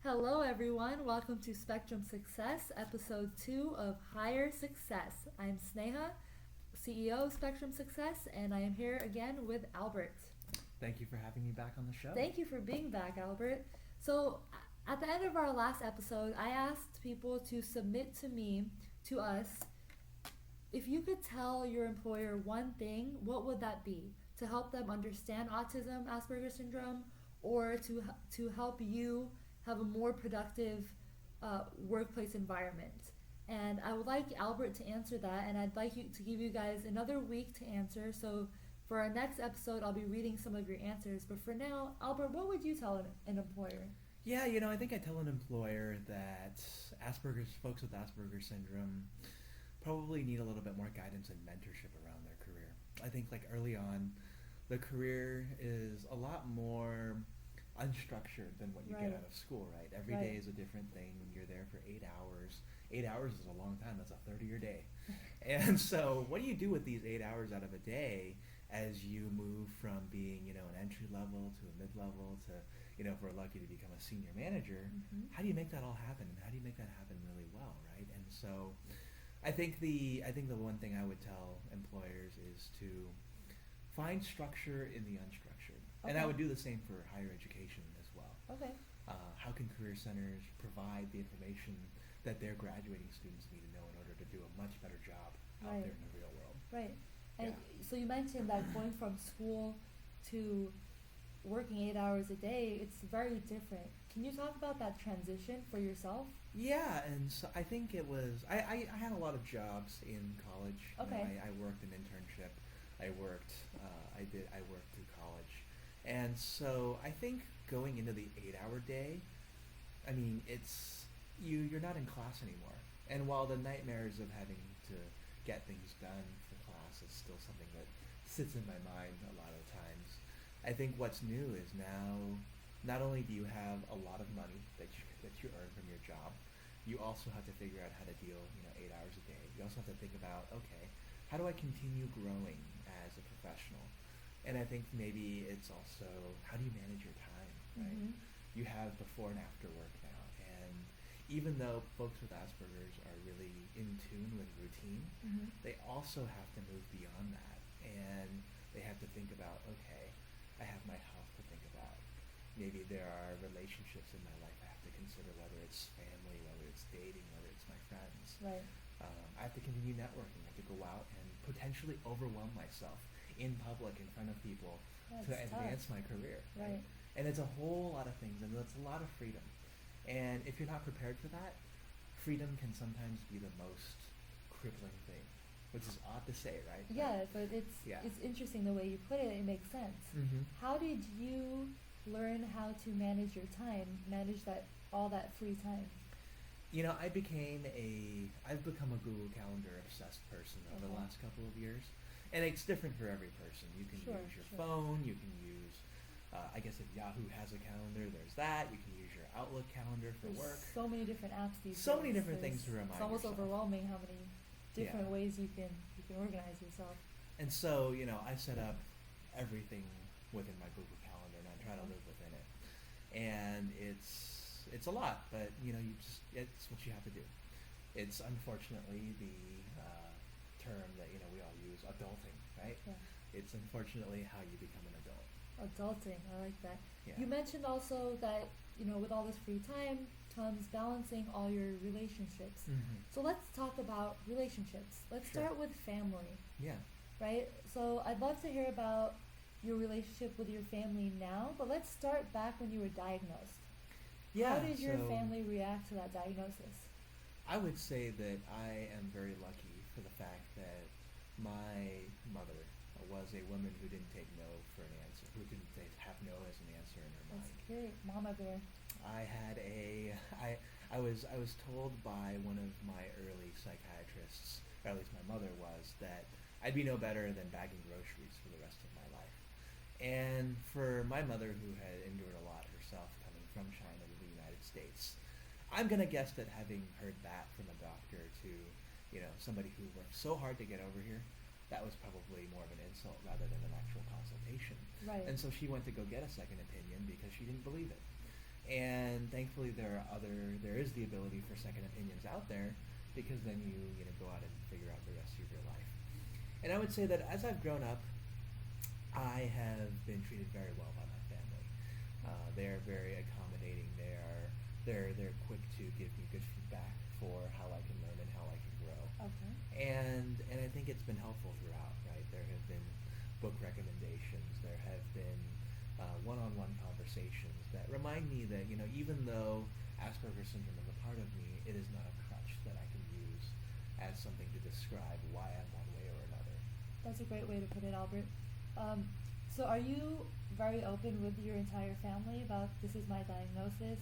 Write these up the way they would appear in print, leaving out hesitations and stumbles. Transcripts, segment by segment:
Hello, everyone. Welcome to Spectrum Success, episode 2 of Higher Success. I'm Sneha, CEO of Spectrum Success, and I am here again with Albert. Thank you for having me back on the show. Thank you for being back, Albert. So, at the end of our last episode, I asked people to submit to us, if you could tell your employer one thing, what would that be? To help them understand autism, Asperger syndrome, or to help you have a more productive workplace environment. And I would like Albert to answer that, and I'd like to give you guys another week to answer. So for our next episode, I'll be reading some of your answers. But for now, Albert, what would you tell an employer? Yeah, I think I tell an employer that folks with Asperger's syndrome probably need a little bit more guidance and mentorship around their career. I think like early on, the career is a lot more unstructured than what you Right. get out of school, right? Every Right. day is a different thing. You're there for 8 hours. 8 hours is a long time. That's a third of your day. And so what do you do with these 8 hours out of a day as you move from being, an entry level to a mid-level to, if we're lucky to become a senior manager? Mm-hmm. How do you make that all happen? And how do you make that happen really well, right? And so I think the one thing I would tell employers is to find structure in the unstructured. And I Okay. would do the same for higher education as well. Okay. How can career centers provide the information that their graduating students need to know in order to do a much better job out Right. there in the real world? Right. And Yeah. so you mentioned that going from school to working 8 hours a day, it's very different. Can you talk about that transition for yourself? Yeah, and so I think it was. I had a lot of jobs in college. Okay. I worked an internship. I worked. I worked through college, and so I think going into the 8 hour day, I mean, you're not in class anymore. And while the nightmares of having to get things done for class is still something that sits in my mind a lot of times, I think what's new is now not only do you have a lot of money that you earn from your job, you also have to figure out how to deal, 8 hours a day. You also have to think about, okay, how do I continue growing as a professional? And I think maybe it's also, how do you manage your time, right? Mm-hmm. You have before and after work now, and even though folks with Asperger's are really in tune with routine, Mm-hmm. they also have to move beyond that, and they have to think about, okay, I have my health to think about. Maybe there are relationships in my life I have to consider, whether it's family, whether it's dating, whether it's my friends. Right. I have to continue networking. I have to go out and potentially overwhelm myself in public in front of people That's to tough. advance my career. Right. And it's a whole lot of things, and it's a lot of freedom. And if you're not prepared for that, freedom can sometimes be the most crippling thing, which is odd to say, right? Yeah, but it's Yeah. it's interesting the way you put it. It makes sense. Mm-hmm. How did you learn how to manage your time, manage all that free time? I've become a Google Calendar obsessed person over the Okay. last couple of years. And it's different for every person. You can Sure, use your sure. phone, you can use, I guess if Yahoo has a calendar, there's that. You can use your Outlook calendar for There's work. so many different apps these days. So many different things to remind It's almost yourself. overwhelming how many different Yeah. ways you can organize yourself. And so, I set up everything within my Google Calendar and I try to Mhm. live within it. And it's a lot, but it's what you have to do. It's unfortunately the term that we all use, adulting, right? Yeah. It's unfortunately how you become an adult. Adulting, I like that. Yeah. You mentioned also that, with all this free time comes balancing all your relationships. Mm-hmm. So let's talk about relationships. Let's Sure. start with family, Yeah. right? So I'd love to hear about your relationship with your family now, but let's start back when you were diagnosed. Yeah. How did your so family react to that diagnosis? I would say that I am very lucky for the fact that my mother was a woman who didn't take no for an answer, who didn't have no as an answer in her That's mind. great. Mama bear. I was told by one of my early psychiatrists, or at least my mother was, that I'd be no better than bagging groceries for the rest of my life. And for my mother, who had endured a lot herself coming from China to the United States, I'm gonna guess that having heard that from a doctor to, somebody who worked so hard to get over here, that was probably more of an insult rather than an actual consultation. Right. And so she went to go get a second opinion because she didn't believe it. And thankfully there is the ability for second opinions out there, because then you know, go out and figure out the rest of your life. And I would say that as I've grown up, I have been treated very well by my family. They're very accommodating. They're quick to give me good feedback for how I can learn and how I can grow. Okay. And I think it's been helpful throughout, right? There have been book recommendations. There have been one-on-one conversations that remind me that, you know, even though Asperger syndrome is a part of me, it is not a crutch that I can use as something to describe why I'm one way or another. That's a great way to put it, Albert. So are you very open with your entire family about this is my diagnosis?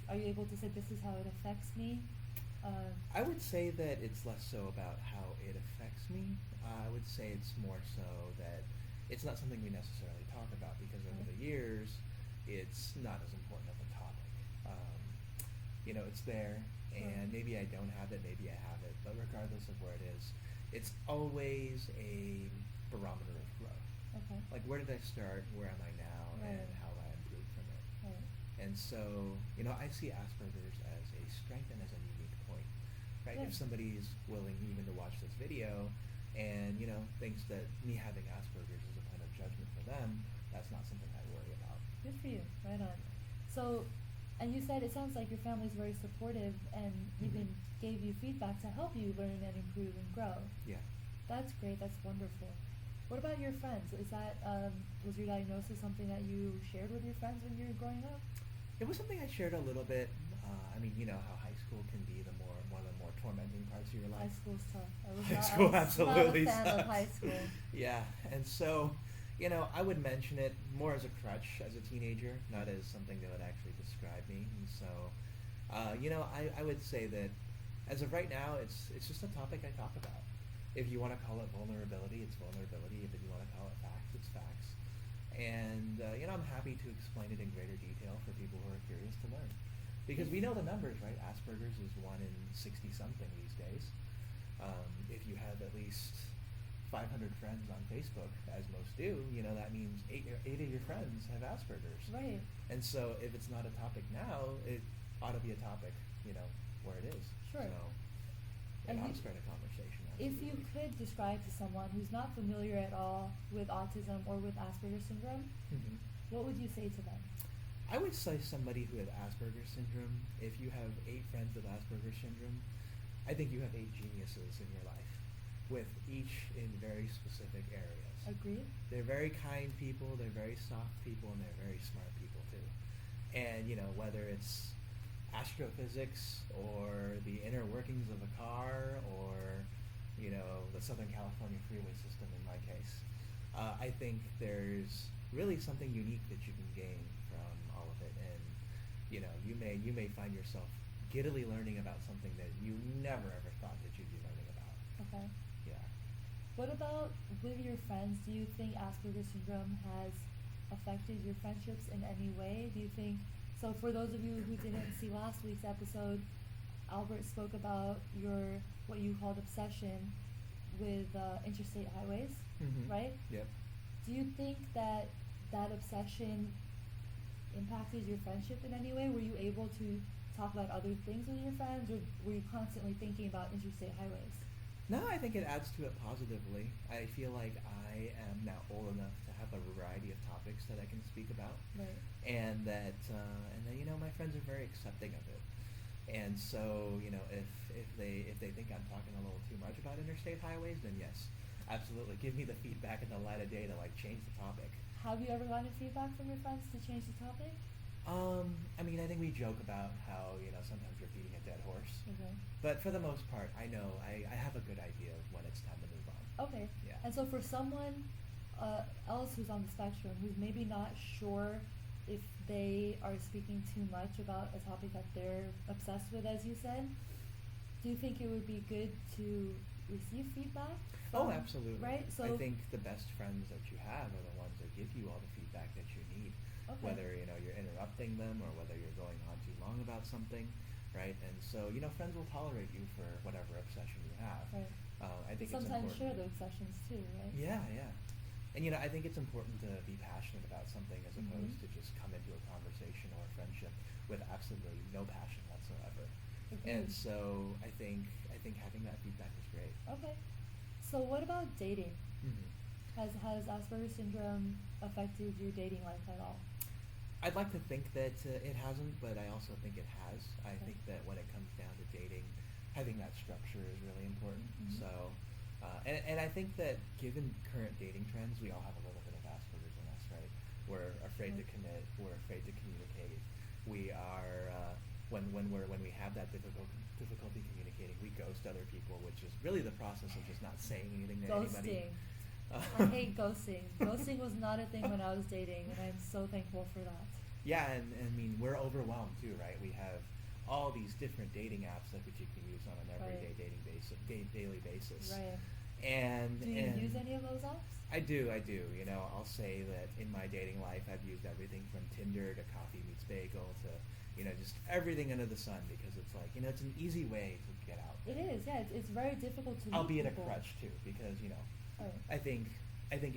Are you able to say this is how it affects me? I would say that it's less so about how it affects me. I would say it's more so that it's not something we necessarily talk about, because over the years, it's not as important of a topic. You know, it's there, and maybe I don't have it, maybe I have it, but regardless of where it is, it's always a barometer of growth. Okay. Like, where did I start? Where am I now? Right. And how will I improve from it? Right. And so, you know, I see Asperger's as a strength and as a unique point, right? Yeah. If somebody's willing even to watch this video and, you know, thinks that me having Asperger's is a point of judgment for them, that's not something I worry about. Good for you. Right on. So, and you said it sounds like your family's very supportive and even gave you feedback to help you learn and improve and grow. Yeah. That's great. That's wonderful. What about your friends? Is that was your diagnosis something that you shared with your friends when you were growing up? It was something I shared a little bit. I mean, you know how high school can be one of the more tormenting parts of your life. High school's tough. High school I was absolutely not a fan of sucks. high school. Yeah, and so, you know, I would mention it more as a crutch as a teenager, not as something that would actually describe me. And so, you know, I would say that as of right now, it's just a topic I talk about. If you want to call it vulnerability, it's vulnerability. If you want to call it facts, it's facts. And, you know, I'm happy to explain it in greater detail for people who are curious to learn. Because we know the numbers, right? Asperger's is 1 in 60-something these days. If you have at least 500 friends on Facebook, as most do, you know, that means eight of your friends have Asperger's. Right. And so if it's not a topic now, it ought to be a topic, you know, where it is. Sure. So it And ought you- to start a conversation. If you absolutely. could describe to someone who's not familiar at all with autism or with Asperger's syndrome, Mhm. what would you say to them? I would say somebody who has Asperger's syndrome, if you have 8 friends with Asperger's syndrome, I think you have 8 geniuses in your life, with each in very specific areas. Agreed? They're very kind people, they're very soft people, and they're very smart people too. And, you know, whether it's astrophysics or the inner workings of a car or, you know, the Southern California freeway system in my case, I think there's really something unique that you can gain from all of it. And, you know, you may find yourself giddily learning about something that you never ever thought that you'd be learning about. Okay. Yeah. What about with your friends? Do you think Asperger's syndrome has affected your friendships in any way? Do you think, so for those of you who didn't see last week's episode, Albert spoke about what you called obsession with interstate highways, Mhm. right? Yep. Do you think that obsession impacted your friendship in any way? Were you able to talk about other things with your friends, or were you constantly thinking about interstate highways? No, I think it adds to it positively. I feel like I am now old enough to have a variety of topics that I can speak about, Right. and that you know, my friends are very accepting of it. And so, you know, if they think I'm talking a little too much about interstate highways, then yes, absolutely, give me the feedback in the light of day to like change the topic. Have you ever gotten feedback from your friends to change the topic? I mean, I think we joke about how, you know, sometimes you're beating a dead horse, Okay. but for the most part, I know I have a good idea of when it's time to move on. Okay. Yeah. And so for someone else who's on the spectrum, who's maybe not sure if they are speaking too much about a topic that they're obsessed with, as you said, do you think it would be good to receive feedback? Oh, from- absolutely. Right? So I think the best friends that you have are the ones that give you all the feedback that you need. Okay. Whether, you know, you're interrupting them or whether you're going on too long about something, right? And so, you know, friends will tolerate you for whatever obsession you have. Right. I think Sometimes it's share important. those sessions too, right? Yeah, yeah. And I think it's important to be passionate about something as opposed Mm-hmm. to just come into a conversation or a friendship with absolutely no passion whatsoever. And Agreed. so I think having that feedback is great. Okay. So what about dating? Hmm. Has Asperger's syndrome affected your dating life at all? I'd like to think that it hasn't, but I also think it has. I Okay. think that when it comes down to dating, having that structure is really important. Mhm. So, and I think that given current dating trends, we all have a little bit of Asperger's in us, right? We're afraid to Right. commit. We're afraid to communicate. We are when we have that difficulty communicating, we ghost other people, which is really the process of just not saying anything to anybody. Ghosting. I hate ghosting. Ghosting was not a thing when I was dating, and I'm so thankful for that. Yeah, and I mean we're overwhelmed too, right? We have all these different dating apps that you can use on an everyday Right. dating basis, daily basis. Right. And Do you use any of those apps? I do. I'll say that in my dating life, I've used everything from Tinder to Coffee Meets Bagel to just everything under the sun because it's like it's an easy way to get out. It is, yeah. It's very difficult to meet Albeit a people. crutch too, because Right. I think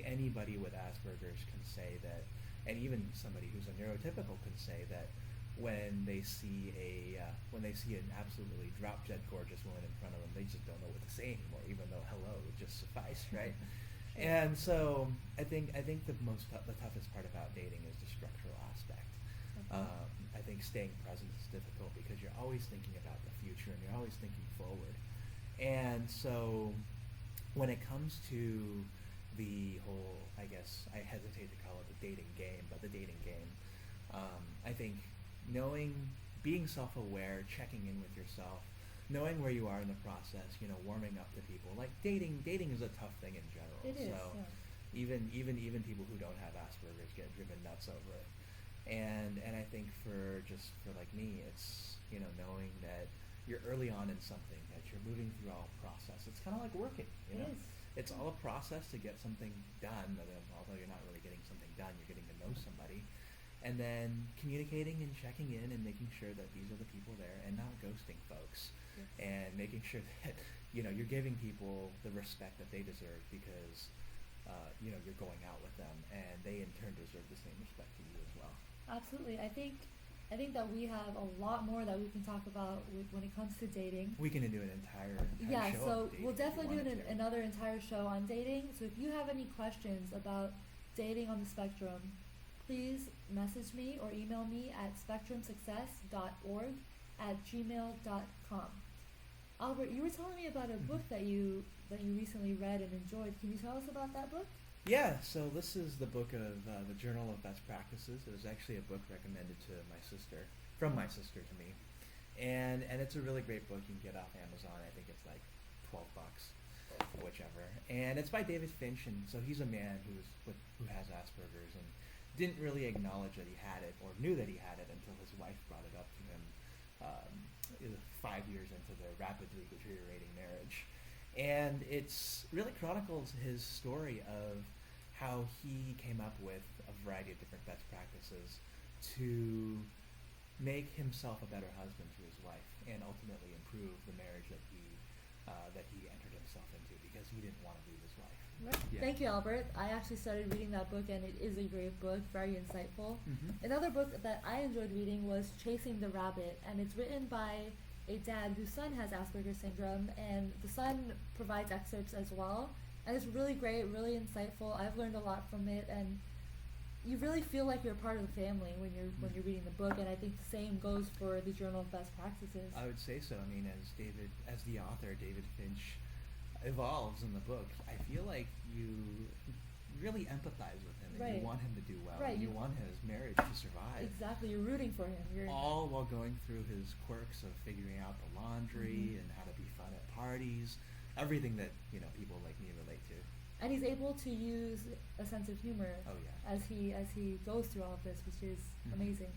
anybody with Asperger's can say that, and even somebody who's a neurotypical can say that when they see an absolutely drop dead gorgeous woman in front of them, they just don't know what to say anymore, even though hello would just suffice, right? Sure. And so I think the toughest part about dating is the structural aspect. Okay. I think staying present is difficult because you're always thinking about the future and you're always thinking forward. And so when it comes to the whole, I guess I hesitate to call it the dating game, but the dating game, I think being self-aware, checking in with yourself, knowing where you are in the process, warming up to people. Like dating is a tough thing in general. It is, So yeah. even people who don't have Asperger's get driven nuts over it. And I think for like me, it's knowing that you're early on in something, that you're moving through all process. It's kind of like working. It is. It's all a process to get something done. Although you're not really getting something done, you're getting to know somebody, and then communicating and checking in and making sure that these are the people there, and not ghosting folks, Yes. and making sure that you're giving people the respect that they deserve because you're going out with them, and they in turn deserve the same respect to you as well. Absolutely. I think that we have a lot more that we can talk about when it comes to dating. We can do an entire Yeah, show so on dating we'll if you definitely do wanted to. another entire show on dating. So if you have any questions about dating on the spectrum, please message me or email me at spectrumsuccess.org@gmail.com. Albert, you were telling me about a book that you recently read and enjoyed. Can you tell us about that book? Yeah, so this is the book of the Journal of Best Practices. It was actually a book recommended from my sister to me, and it's a really great book. You can get off Amazon. I think it's like $12, whichever. And it's by David Finch, and so he's a man who has Asperger's and didn't really acknowledge that he had it or knew that he had it until his wife brought it up to him 5 years into their rapidly deteriorating marriage. And it's really chronicles his story of how he came up with a variety of different best practices to make himself a better husband to his wife and ultimately improve the marriage that he entered himself into because he didn't want to leave his wife. Right. Yeah. Thank you, Albert. I actually started reading that book, and it is a great book, very insightful. Mm-hmm. Another book that I enjoyed reading was Chasing the Rabbit, and it's written by a dad whose son has Asperger's syndrome, and the son provides excerpts as well. And it's really great, really insightful. I've learned a lot from it, and you really feel like you're a part of the family when you're reading the book. And I think the same goes for the Journal of Best Practices. I would say so. I mean, as the author, David Finch evolves in the book, I feel like you really empathize with him and Right. you want him to do well. Right, And you you- want his marriage to survive. Exactly, you're rooting for him. You're All while going through his quirks of figuring out the laundry Mhm. and how to be fun at parties, everything that people like me relate to. and he's able to use a sense of humor Oh yeah. as he goes through all of this, which is Mhm. amazing.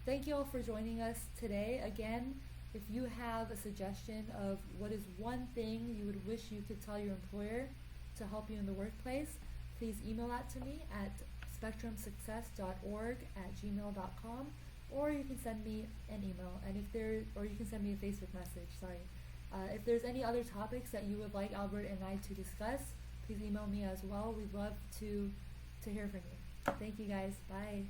Thank you all for joining us today. Again, if you have a suggestion of what is one thing you would wish you could tell your employer to help you in the workplace, please email that to me at spectrumsuccess.org@gmail.com, or you can send me an email, and or you can send me a Facebook message. Sorry. If there's any other topics that you would like Albert and I to discuss, please email me as well. We'd love to hear from you. Thank you guys. Bye.